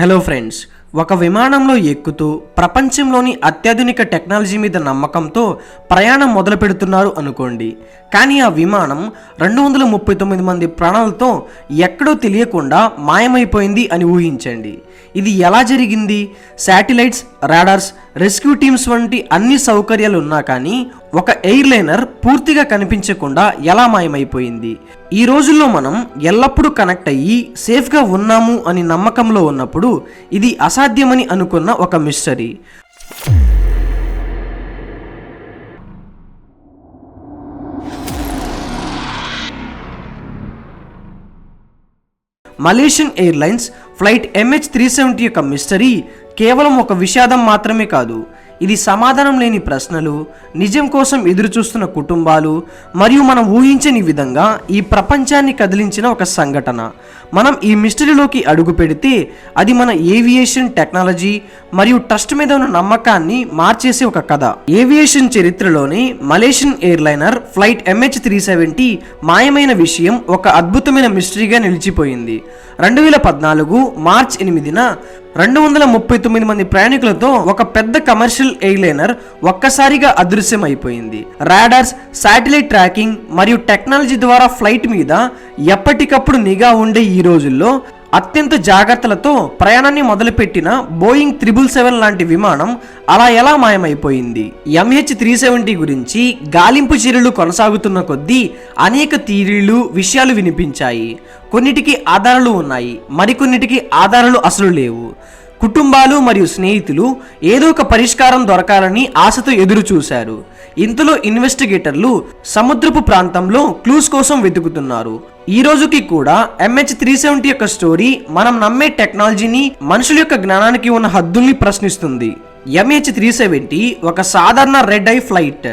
Hello friends, ఒక విమానంలో ఎక్కుతూ ప్రపంచంలోని అత్యాధునిక టెక్నాలజీ మీద నమ్మకంతో ప్రయాణం మొదలు పెడుతున్నారు అనుకోండి. కానీ ఆ విమానం 239 మంది ప్రాణాలతో ఎక్కడో తెలియకుండా మాయమైపోయింది అని ఊహించండి. ఇది ఎలా జరిగింది? శాటిలైట్స్, రాడార్స్, రెస్క్యూ టీమ్స్ వంటి అన్ని సౌకర్యాలు ఉన్నా కానీ ఒక ఎయిర్లైనర్ పూర్తిగా కనిపించకుండా ఎలా మాయమైపోయింది? ఈ రోజుల్లో మనం ఎల్లప్పుడూ కనెక్ట్ అయ్యి సేఫ్గా ఉన్నాము అని నమ్మకంలో ఉన్నప్పుడు ఇది అసాధ్యమని అనుకున్న ఒక mystery. Malaysian airlines flight MH370 యొక్క మిస్టరీ కేవలం ఒక విషాదం మాత్రమే కాదు. ఇది సమాధానం లేని ప్రశ్నలు, నిజం కోసం ఎదురుచూస్తున్న కుటుంబాలు మరియు మనం ఊహించని విధంగా ఈ ప్రపంచాన్ని కదిలించిన ఒక సంఘటన. మనం ఈ మిస్టరీలోకి అడుగు పెడితే అది మన ఏవియేషన్ టెక్నాలజీ మరియు ట్రస్ట్ మీద ఉన్న నమ్మకాన్ని మార్చేసే ఒక కథ. ఏవియేషన్ చరిత్రలోనే మలేషియన్ ఎయిర్లైనర్ ఫ్లైట్ MH370 మాయమైన విషయం ఒక అద్భుతమైన మిస్టరీగా నిలిచిపోయింది. 2014 మార్చ్ 8న 239 మంది ప్రయాణికులతో ఒక పెద్ద కమర్షియల్ ఎయిర్లైనర్ ఒక్కసారిగా అదృశ్యమైపోయింది. రాడార్స్, శాటిలైట్ ట్రాకింగ్ మరియు టెక్నాలజీ ద్వారా ఫ్లైట్ మీద ఎప్పటికప్పుడు నిఘా ఉండే ఈ రోజుల్లో అత్యంత జాగ్రత్తలతో ప్రయాణాన్ని మొదలుపెట్టిన బోయింగ్ 777 లాంటి విమానం అలా ఎలా మాయమైపోయింది? MH370 గురించి గాలింపు చర్యలు కొనసాగుతున్న కొద్దీ అనేక థియరీలు, విషయాలు వినిపించాయి. కొన్నిటికి ఆధారాలు ఉన్నాయి, మరికొన్నిటికి ఆధారాలు అసలు లేవు. కుటుంబాలు మరియు స్నేహితులు ఏదో ఒక పరిష్కారం దొరకాలని ఆశతో ఎదురు చూశారు. ఇంతలో ఇన్వెస్టిగేటర్లు సముద్రపు ప్రాంతంలో క్లూస్ కోసం వెతుకుతున్నారు. ఈ రోజుకి కూడా MH370 యొక్క స్టోరీ మనం నమ్మే టెక్నాలజీని, మనుషుల యొక్క జ్ఞానానికి ఉన్న హద్దుల్ని ప్రశ్నిస్తుంది. MH370 ఒక సాధారణ red I flight.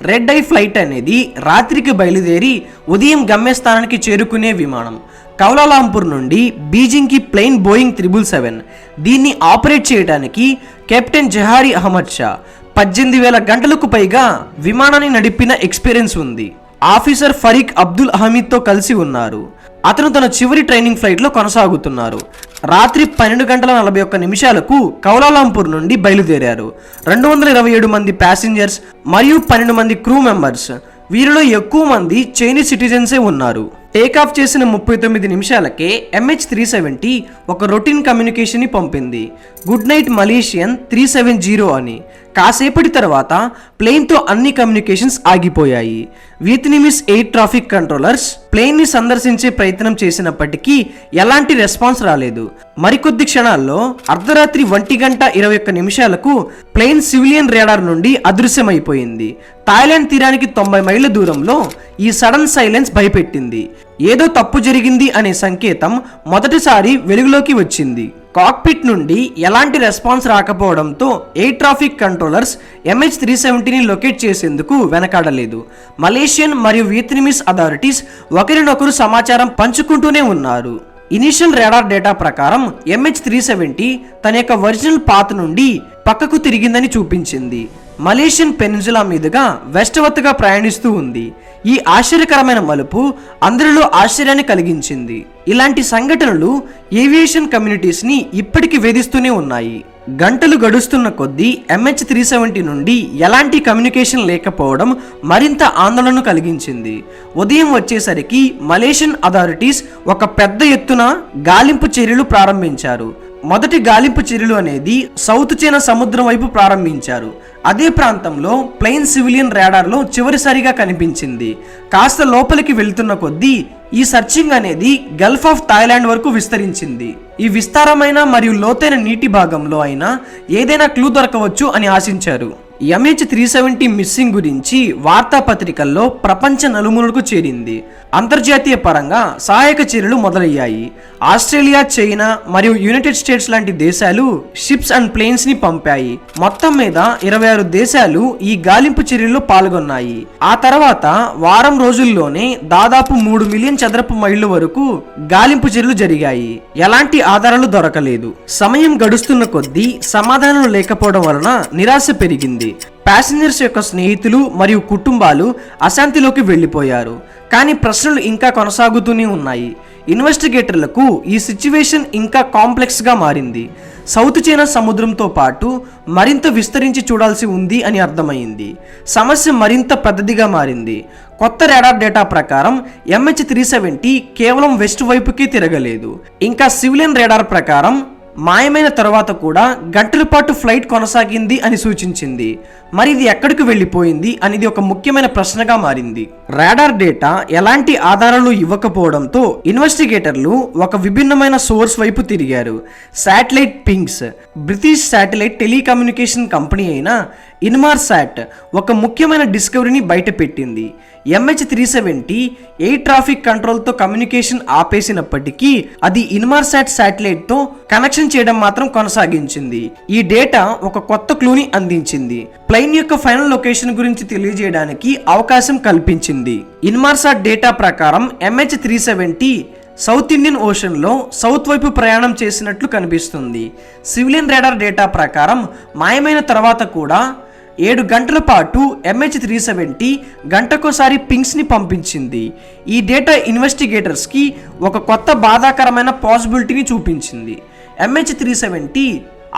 Red I flight అనేది రాత్రికి బయలుదేరి ఉదయం గమ్యస్థానానికి చేరుకునే విమానం. కౌలాలంపూర్ నుండి బీజింగ్కి ప్లెయిన్ బోయింగ్ 777. దీన్ని ఆపరేట్ చేయడానికి కెప్టెన్ జహారీ అహ్మద్ షా 18,000 గంటలకు పైగా విమానాన్ని నడిపిన ఎక్స్పీరియన్స్ ఉంది. ఆఫీసర్ ఫరీక్ అబ్దుల్ హమీద్తో కలిసి ఉన్నారు. అతను తన చివరి ట్రైనింగ్ ఫ్లైట్లో కొనసాగుతున్నారు. రాత్రి 12:41 కౌలాలంపూర్ నుండి బయలుదేరారు. 227 మంది ప్యాసింజర్స్ మరియు 12 మంది క్రూ మెంబర్స్. వీరిలో ఎక్కువ మంది చైనీస్ సిటిజన్సే ఉన్నారు. టేకాఫ్ చేసిన 39 నిమిషాలకే MH370 ఒక రొటీన్ కమ్యూనికేషన్ని పంపింది. గుడ్ నైట్ మలేషియన్ 370 అని. కాసేపటి తర్వాత ప్లేన్తో అన్ని కమ్యూనికేషన్స్ ఆగిపోయాయి. వియత్నమీస్ ఎయిర్ ట్రాఫిక్ కంట్రోలర్స్ ప్లేన్ని సందర్శించే ప్రయత్నం చేసినప్పటికీ ఎలాంటి రెస్పాన్స్ రాలేదు. మరికొద్ది క్షణాల్లో అర్ధరాత్రి 1:21 ప్లేన్ సివిలియన్ రేడార్ నుండి అదృశ్యమైపోయింది. థాయిలాండ్ తీరానికి 90 మైళ్ళ దూరంలో ఈ సడన్ సైలెన్స్ భయపెట్టింది. ఏదో తప్పు జరిగింది అనే సంకేతం మొదటిసారి వెలుగులోకి వచ్చింది. కాక్పిట్ నుండి ఎలాంటి రెస్పాన్స్ రాకపోవడంతో ఎయిర్ ట్రాఫిక్ కంట్రోలర్స్ MH370ని లొకేట్ చేసేందుకు వెనకాడలేదు. మలేషియన్ మరియు వియత్నమీస్ అథారిటీస్ ఒకరినొకరు సమాచారం పంచుకుంటూనే ఉన్నారు. ఇనిషియల్ రాడార్ డేటా ప్రకారం MH370 తన యొక్క ఒరిజినల్ పాత్ నుండి పక్కకు తిరిగిందని చూపించింది. మలేషియన్ పెనిన్సులా మీదుగా వెస్ట్వర్త్గా ప్రయాణిస్తూ ఉంది. ఈ ఆశ్చర్యకరమైన మలుపు అందరిలో ఆశ్చర్యాన్ని కలిగించింది. ఇలాంటి సంఘటనలు ఏవియేషన్ కమ్యూనిటీస్ని ఇప్పటికీ వేధిస్తూనే ఉన్నాయి. గంటలు గడుస్తున్న కొద్దీ MH370 నుండి ఎలాంటి కమ్యూనికేషన్ లేకపోవడం మరింత ఆందోళన కలిగించింది. ఉదయం వచ్చేసరికి మలేషియన్ అథారిటీస్ ఒక పెద్ద ఎత్తున గాలింపు చర్యలు ప్రారంభించారు. మొదటి గాలింపు చర్యలు అనేది సౌత్ చైనా సముద్రం వైపు ప్రారంభించారు. అదే ప్రాంతంలో ప్లెయిన్ సివిలియన్ రాడార్లో చివరిసారిగా కనిపించింది. కాస్త లోపలికి వెళ్తున్న కొద్దీ ఈ సర్చింగ్ అనేది గల్ఫ్ ఆఫ్ థాయిలాండ్ వరకు విస్తరించింది. ఈ విస్తారమైన మరియు లోతైన నీటి భాగంలో అయినా ఏదైనా క్లూ దొరకవచ్చు అని ఆశించారు. MH370 మిస్సింగ్ గురించి వార్తాపత్రికల్లో ప్రపంచ నలుమూలలకు చేరింది. అంతర్జాతీయ పరంగా సహాయక చర్యలు మొదలయ్యాయి. ఆస్ట్రేలియా, చైనా మరియు యునైటెడ్ స్టేట్స్ లాంటి దేశాలు షిప్స్ అండ్ ప్లేన్స్ ని పంపాయి. మొత్తం మీద 26 దేశాలు ఈ గాలింపు చర్యల్లో పాల్గొన్నాయి. ఆ తర్వాత వారం రోజుల్లోనే దాదాపు 3 మిలియన్ చదరపు మైళ్ళు వరకు గాలింపు చర్యలు జరిగాయి. ఎలాంటి ఆధారాలు దొరకలేదు. సమయం గడుస్తున్న కొద్దీ సమాధానం లేకపోవడం వలన నిరాశ పెరిగింది. ప్యాసింజర్స్ యొక్క స్నేహితులు మరియు కుటుంబాలు అశాంతిలోకి వెళ్ళిపోయారు. కానీ ప్రశ్నలు ఇంకా కొనసాగుతూనే ఉన్నాయి. ఇన్వెస్టిగేటర్లకు ఈ సిచ్యువేషన్ ఇంకా కాంప్లెక్స్గా మారింది. సౌత్ చైనా సముద్రంతో పాటు మరింత విస్తరించి చూడాల్సి ఉంది అని అర్థమైంది. సమస్య మరింత పెద్దదిగా మారింది. కొత్త రాడార్ డేటా ప్రకారం MH370 కేవలం వెస్ట్ వైపుకి తిరగలేదు. ఇంకా సివిలియన్ రాడార్ ప్రకారం మాయమైన తర్వాత కూడా గంటల పాటు ఫ్లైట్ కొనసాగింది అని సూచించింది. మరి ఇది ఎక్కడికి వెళ్ళిపోయింది అనేది ఒక ముఖ్యమైన ప్రశ్నగా మారింది. రాడార్ డేటా ఎలాంటి ఆధారాలు ఇవ్వకపోవడంతో ఇన్వెస్టిగేటర్లు ఒక విభిన్నమైన సోర్స్ వైపు తిరిగారు. Satellite పింగ్స్. British satellite telecommunication company అయిన ఇన్మార్సాట్ ఒక ముఖ్యమైన డిస్కవరీని బయటపెట్టింది. MH370 ఎయిర్ ట్రాఫిక్ కంట్రోల్తో కమ్యూనికేషన్ ఆపేసినప్పటికీ అది ఇన్మార్సాట్ శాటిలైట్తో కనెక్షన్ చేయడం మాత్రం కొనసాగించింది. ఈ డేటా ఒక కొత్త క్లూని అందించింది. ప్లేన్ యొక్క ఫైనల్ లొకేషన్ గురించి తెలియజేయడానికి అవకాశం కల్పించింది. ఇన్మార్సాట్ డేటా ప్రకారం MH370 సౌత్ ఇండియన్ ఓషన్లో సౌత్ వైపు ప్రయాణం చేసినట్లు కనిపిస్తుంది. సివిలియన్ రాడార్ డేటా ప్రకారం మాయమైన తర్వాత కూడా 7 గంటల పాటు MH370 గంటకోసారి పింగ్స్ని పంపించింది. ఈ డేటా ఇన్వెస్టిగేటర్స్కి ఒక కొత్త బాధాకరమైన పాసిబిలిటీని చూపించింది. MH370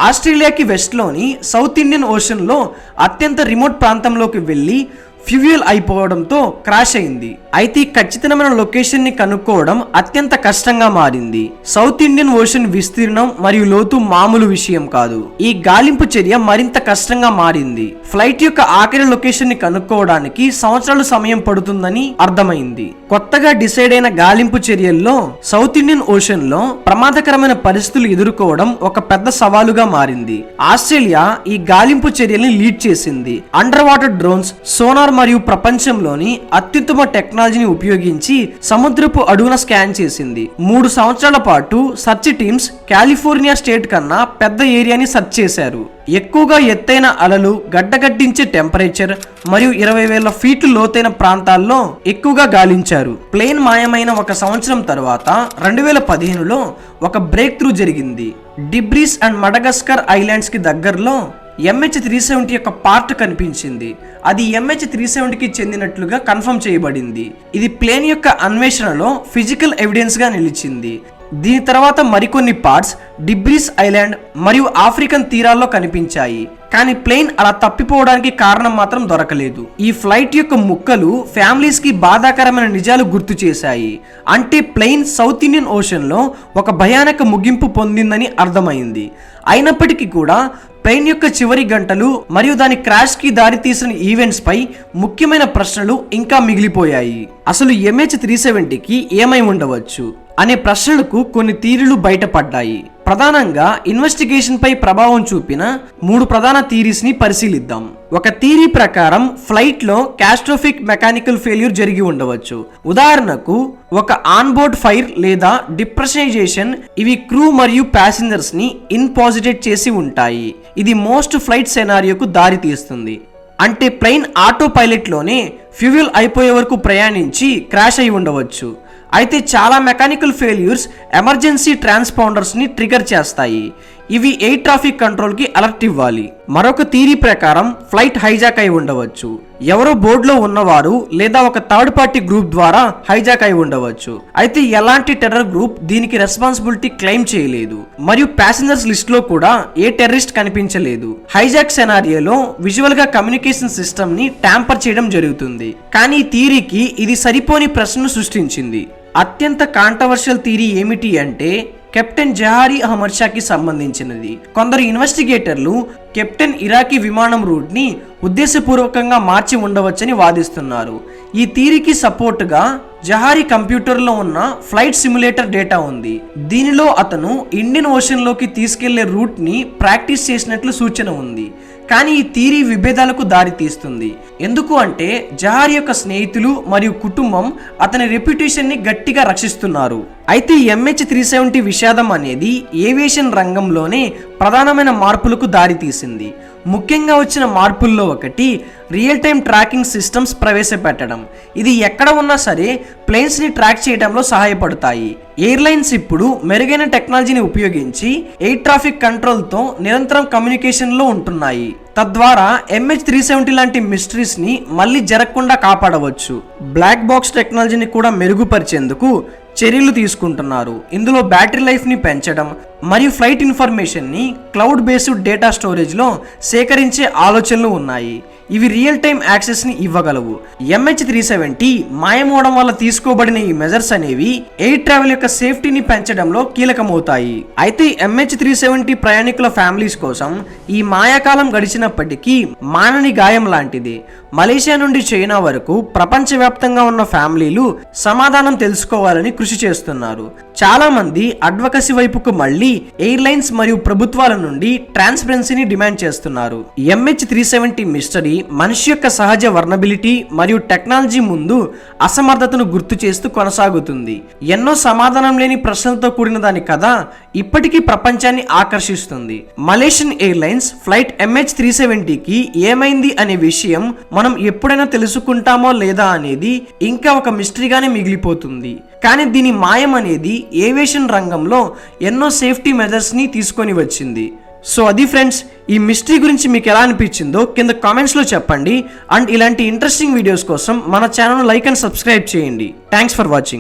ఆస్ట్రేలియాకి వెస్ట్లోని సౌత్ ఇండియన్ ఓషన్లో అత్యంత రిమోట్ ప్రాంతంలోకి వెళ్ళి ఫ్యూయల్ అయిపోవడంతో క్రాష్ అయింది. అయితే ఖచ్చితమైన లొకేషన్ని కనుక్కోవడం అత్యంత కష్టంగా మారింది. సౌత్ ఇండియన్ ఓషన్ విస్తీర్ణం మరియు లోతు మామూలు విషయం కాదు. ఈ గాలింపు చర్య మరింత కష్టంగా మారింది. ఫ్లైట్ యొక్క ఆఖరి లొకేషన్ ని కనుక్కోవడానికి సంవత్సరాలు సమయం పడుతుందని అర్థమైంది. కొత్తగా డిసైడ్ అయిన గాలింపు చర్యల్లో సౌత్ ఇండియన్ ఓషన్ లో ప్రమాదకరమైన పరిస్థితులు ఎదుర్కోవడం ఒక పెద్ద సవాలుగా మారింది. ఆస్ట్రేలియా ఈ గాలింపు చర్యల్ని లీడ్ చేసింది. అండర్ వాటర్ డ్రోన్స్, సోనార్ మరియు ప్రపంచంలోని అత్యుత్తమ టెక్నాలజీని ఉపయోగించి సముద్రపు అడుగున స్కాన్ చేసింది. 3 సంవత్సరాల పాటు సర్చ్ టీమ్స్ కాలిఫోర్నియా స్టేట్ కన్నా పెద్ద ఏరియాని సర్చ్ చేశారు. ఎక్కువగా ఎత్తైన అలలు, గడ్డగడ్డించే టెంపరేచర్ మరియు 20,000 ఫీట్లు లోతైన ప్రాంతాల్లో ఎక్కువగా గాలించారు. ప్లేన్ మాయమైన 1 సంవత్సరం తర్వాత 2015లో ఒక బ్రేక్ త్రూ జరిగింది. డిబ్రీస్ అండ్ మడగస్కర్ ఐలాండ్స్ కి దగ్గరలో MH370 యొక్క పార్ట్ కనిపించింది. అది MH370కి చెందినట్లుగా కన్ఫర్మ్ చేయబడింది. ఇది ప్లేన్ యొక్క అన్వేషణలో ఫిజికల్ ఎవిడెన్స్ గా నిలిచింది. దీని తర్వాత మరికొన్ని పార్ట్స్ డిబ్రీస్ ఐలాండ్ మరియు ఆఫ్రికన్ తీరాల్లో కనిపించాయి. కానీ ప్లేన్ అలా తప్పిపోవడానికి కారణం మాత్రం దొరకలేదు. ఈ ఫ్లైట్ యొక్క ముక్కలు ఫ్యామిలీస్ కి బాధాకరమైన నిజాలు గుర్తు చేశాయి. అంటే ప్లేన్ సౌత్ ఇండియన్ ఓషన్ లో ఒక భయానక ముగింపు పొందిందని అర్థమైంది. అయినప్పటికీ కూడా ప్లేన్ యొక్క చివరి గంటలు మరియు దాని క్రాష్ కి దారి తీసిన ఈవెంట్స్ పై ముఖ్యమైన ప్రశ్నలు ఇంకా మిగిలిపోయాయి. అసలు MH370కి ఏమై ఉండవచ్చు అనే ప్రశ్నలకు కొన్ని థియరీలు బయటపడ్డాయి. ప్రధానంగా ఇన్వెస్టిగేషన్ పై ప్రభావం చూపిన 3 ప్రధాన థియరీస్ ని పరిశీలిద్దాం. ఒక థియరీ ప్రకారం ఫ్లైట్ లో క్యాస్ట్రోఫిక్ మెకానికల్ ఫెయిల్యూర్ జరిగి ఉండవచ్చు. ఉదాహరణకు ఒక ఆన్బోర్డ్ ఫైర్ లేదా డిప్రెషనైజేషన్. ఇవి క్రూ మరియు ప్యాసింజర్స్ ని ఇన్పాజిటేట్ చేసి ఉంటాయి. ఇది మోస్ట్ ఫ్లైట్ సెనారియోకు దారి తీస్తుంది. అంటే ప్లేన్ ఆటో పైలట్ లోనే ఫ్యూయల్ అయిపోయే వరకు ప్రయాణించి క్రాష్ అయి ఉండవచ్చు. అయితే చాలా మెకానికల్ ఫెయిల్యూర్స్ ఎమర్జెన్సీ ట్రాన్స్పాండర్స్ ని ట్రిగర్ చేస్తాయి. ఇవి ఎయిర్ ట్రాఫిక్ కంట్రోల్ కి అలర్ట్ ఇవ్వాలి. మరొక థియరీ ప్రకారం ఫ్లైట్ హైజాక్ అయి ఉండవచ్చు. ఎవరో బోర్డులో ఉన్నవారు లేదా ఒక థర్డ్ పార్టీ గ్రూప్ ద్వారా హైజాక్ అయి ఉండవచ్చు. అయితే ఎలాంటి టెర్రర్ గ్రూప్ దీనికి రెస్పాన్సిబిలిటీ క్లెయిమ్ చేయలేదు మరియు ప్యాసింజర్స్ లిస్ట్ లో కూడా ఏ టెర్రరిస్ట్ కనిపించలేదు. హైజాక్ సెనారియోలో విజువల్ గా కమ్యూనికేషన్ సిస్టమ్ ని ట్యాంపర్ చేయడం జరుగుతుంది. కానీ ఈ థియరీకి ఇది సరిపోని ప్రశ్నను సృష్టించింది. అత్యంత కాంట్రవర్షియల్ థియరీ ఏమిటి అంటే కెప్టెన్ జహారీ అహ్మద్ షాకి సంబంధించినది. కొందరు ఇన్వెస్టిగేటర్లు కెప్టెన్ ఇరాకీ విమానం రూట్ ని ఉద్దేశపూర్వకంగా మార్చి ఉండవచ్చని వాదిస్తున్నారు. ఈ థియరీకి సపోర్ట్ గా జహారీ కంప్యూటర్లో ఉన్న ఫ్లైట్ సిమ్యులేటర్ డేటా ఉంది. దీనిలో అతను ఇండియన్ ఓషన్ లోకి తీసుకెళ్లే రూట్ ని ప్రాక్టీస్ చేసినట్లు సూచన ఉంది. కానీ ఈ థియరీ విభేదాలకు దారి తీస్తుంది. ఎందుకు అంటే జహారీ యొక్క స్నేహితులు మరియు కుటుంబం అతని రెప్యుటేషన్ ని గట్టిగా రక్షిస్తున్నారు. అయితే MH370 విషాదం అనేది ఏవియేషన్ రంగంలోనే ప్రధానమైన మార్పులకు దారి తీసింది. ముఖ్యంగా వచ్చిన మార్పుల్లో ఒకటి రియల్ టైమ్ ట్రాకింగ్ సిస్టమ్స్ ప్రవేశపెట్టడం. ఇది ఎక్కడ ఉన్నా సరే ప్లేన్స్ ని ట్రాక్ చేయడంలో సహాయపడతాయి. ఎయిర్లైన్స్ ఇప్పుడు మెరుగైన టెక్నాలజీని ఉపయోగించి ఎయిర్ ట్రాఫిక్ కంట్రోల్ తో నిరంతరం కమ్యూనికేషన్ లో ఉంటున్నాయి. తద్వారా MH370 లాంటి మిస్టరీస్ ని మళ్ళీ జరగకుండా కాపాడవచ్చు. బ్లాక్ బాక్స్ టెక్నాలజీని కూడా మెరుగుపరిచేందుకు చర్యలు తీసుకుంటున్నారు. ఇందులో బ్యాటరీ లైఫ్ని పెంచడం మరియు ఫ్లైట్ ఇన్ఫర్మేషన్ని క్లౌడ్ బేస్డ్ డేటా స్టోరేజ్లో సేకరించే ఆలోచనలు ఉన్నాయి. ఇవి రియల్ టైమ్ యాక్సెస్ని ఇవ్వగలవు. MH370 మాయమవడం వల్ల తీసుకోబడిన ఈ మెజర్స్ అనేవి ఎయిర్ ట్రావెల్ యొక్క సేఫ్టీని పెంచడంలో కీలకమవుతాయి. అయితే MH370 ప్రయాణికుల ఫ్యామిలీస్ కోసం ఈ మాయాకాలం గడిచినప్పటికీ మానని గాయం లాంటిది. మలేషియా నుండి చైనా వరకు ప్రపంచవ్యాప్తంగా ఉన్న ఫ్యామిలీలు సమాధానం తెలుసుకోవాలని కృషి చేస్తున్నారు. చాలా మంది అడ్వకసీ వైపుకు మళ్ళీ ఎయిర్లైన్స్ మరియు ప్రభుత్వాల నుండి ట్రాన్స్పరెన్సీని డిమాండ్ చేస్తున్నారు. MH370 మిస్టరీ మనిషి యొక్క సహజ వర్నబిలిటీ మరియు టెక్నాలజీ ముందు అసమర్థతను గుర్తు చేస్తూ కొనసాగుతుంది. ఎన్నో సమాధానం లేని ప్రశ్నలతో కూడిన దాని కథ ఇప్పటికీ ప్రపంచాన్ని ఆకర్షిస్తుంది. మలేషియన్ ఎయిర్లైన్స్ ఫ్లైట్ MH370కి ఏమైంది అనే విషయం మనం ఎప్పుడైనా తెలుసుకుంటామో లేదా అనేది ఇంకా ఒక మిస్టరీగానే మిగిలిపోతుంది. కానీ దీని మాయం అనేది ఏవియేషన్ రంగంలో ఎన్నో సేఫ్టీ మెజర్స్ని తీసుకొని వచ్చింది. సో అది ఫ్రెండ్స్, ఈ మిస్టరీ గురించి మీకు ఎలా అనిపించిందో కింద కామెంట్స్లో చెప్పండి. అండ్ ఇలాంటి ఇంట్రెస్టింగ్ వీడియోస్ కోసం మన ఛానల్ లైక్ అండ్ సబ్స్క్రైబ్ చేయండి. Thanks for watching.